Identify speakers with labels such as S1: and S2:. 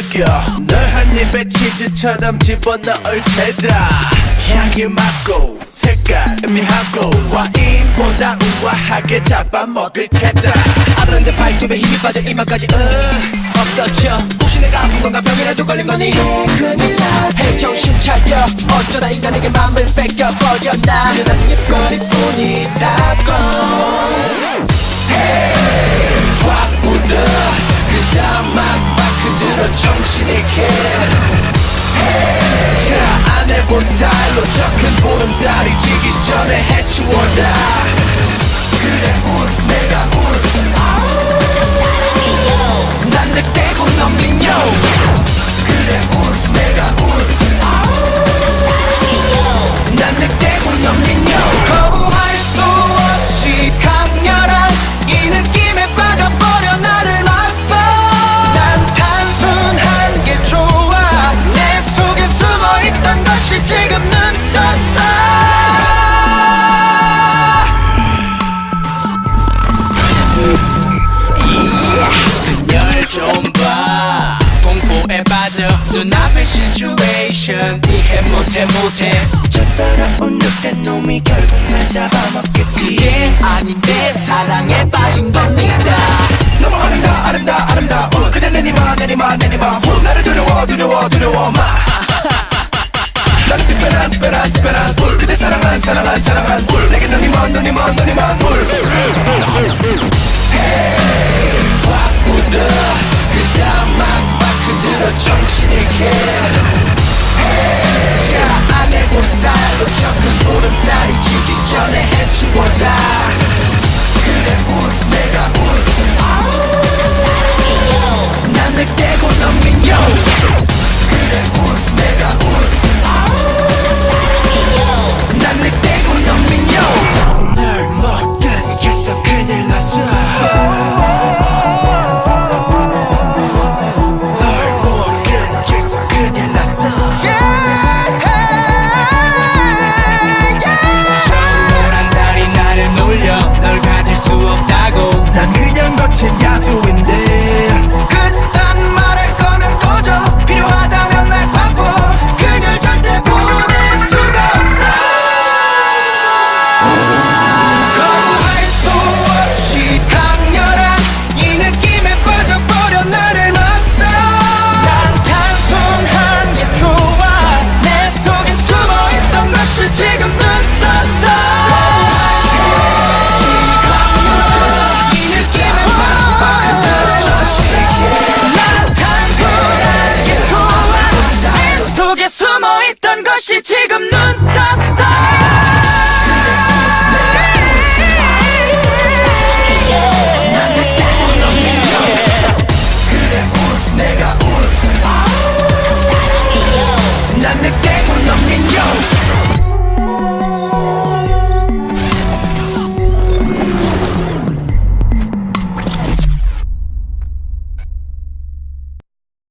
S1: 느껴 널 한 입에 치즈처럼 집어넣을 테다 향기 맡고 색깔 의미하고 와인보다 우아하게 잡아먹을 테다
S2: 아브란데 발톱에 힘이 빠져 이마까지 없어져 혹시 내가 아픈 건가 병이라도 걸린 거니 큰일 나지 정신 차려 어쩌다 인간에게 맘을 뺏겨버렸나 그냥 한 입거리뿐이라고
S1: Hey 확 불어 그 다음 마크 들어 정신 잃게 Hey 자 안 해본 스타일로 저 큰 보름달이 지기 전에 해치워라 그래 울프 내가 울프 난 늑대고 넌 민요 그래 울프 내가 울프 난 늑대고 넌 민요
S2: 거부할 수 없이 강렬한 이 느낌에 빠져버려 나를 맞서 난 단순한 게 좋아 내 속에 숨어있던 것이 지금 눈 떴어 그녀를 좀 봐 공포에 빠져 눈앞의 시츄에이션 이해 못해 저 따라온 늑대 놈이 결국 날 잡아먹겠지 이게 아닌데 사랑에 빠진 겁니다
S1: 너무 아름다워 그대 내니마 후 나를 두려워 마 나는 특별한 울 그대 사랑한 울 내게 눈이 먼 울 Hey 확 불어 그 다음 마크 들어 정신 잃게 Hey 자 안 해본 스타일로 저 큰 보름달이 지기 전에 해치워라 그래 울프 내가 울프 난 늑대고 넌 민요 그래 울프 내가 울프 난 늑대고 넌 민요 널 못 끊겠어 큰일 났어 널 못 끊겠어 큰일 났어
S2: 노란 달이 나를 놀려 널 가질 수 없다고
S1: 난 그냥 거친 야수인데
S2: 그딴 말할 거면 꺼져 필요하다면 날 바꿔 그녀를 절대 보낼 수가 없어 거부할 수 없이 강렬한 이 느낌에 빠져버려 나를 맞서 난 단순한 게 좋아 내 속에 숨어있던 것이 지금 눈 떴어 속에 숨어있던 것이 지금 눈 떴어